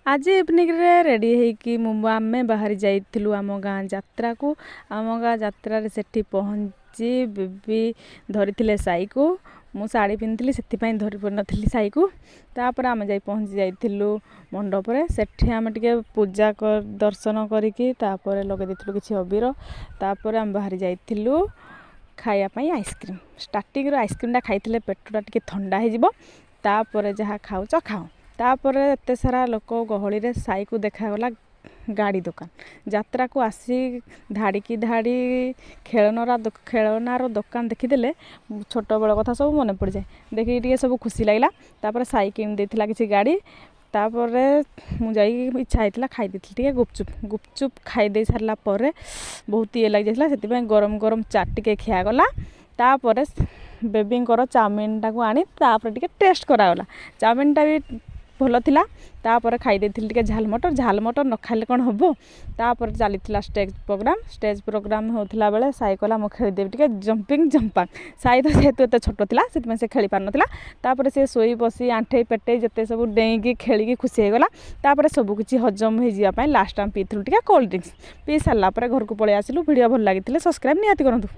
आज इवनिंग रे रेडी होइकी आमे बाहरी जाइथिलु आम गाँ यात्रा को। आम गाँ यात्रा रे सेठी पहुँची बेबी धरी साई को मु साड़ी पिंधली से धरी पड़ नथिली साई को। तापर आम जाई पहुँची जाइथिलु मंडप रे। सेठी आम टिके पूजा कर दर्शन करिकी तापर लगे देथिलु किछि अबीर। तापर आम बाहरी जाइथिलु खाया पई आइसक्रीम। स्टार्टिंग रो आइसक्रीम टा खाइथिले पेटटा टिके ठंडा हे जिवो। तापर जहा खाउच खाओ। तापर एते सारा लोक गहली रे साई को देखागला गाड़ी दुकान। यात्रा को आसी धाड़ी की धाड़ी खेलनार दुकान देखीदेले छोट बेल कथा सब मन पड़ जाए। देखिए टिके सब खुशी लगिला। तापर साई किन देथिला किछि गाड़ी। तापर मु जाई इच्छा होइतिला खाई देथिली टिके गुपचुप खाई दे सारला पर बहुत ये लग जाइतिला। सेति पय गरम गरम चाट टिके खिया गला। तापर बेबी चाउमिन टाको आनी तापर टिके टेस्ट करागला। चाउमिन टा भी भल थिला। तापर खाई देथिली टिके झाल मटर न खाइले कोन हबो। तापर चलीथिला स्टेज प्रोग्राम होथिला बेले साई कला मो खेली देबी टिके जंपिंग जंपांग। साई तो जेहेतु एते छोट थिला सेति से खेली पार नथिला। तापर से सोई बसी आंठे पेटे जते सब डेंगी खेली खुशी हे गला। तापर सब किछि हजम हे जिया पय लास्ट टाइम पीथिलु टिके कोल्ड ड्रिंक्स पी सारला पर घर को पळे आसिलु। वीडियो भल लागिथिले सब्सक्राइब निहाती करंतु।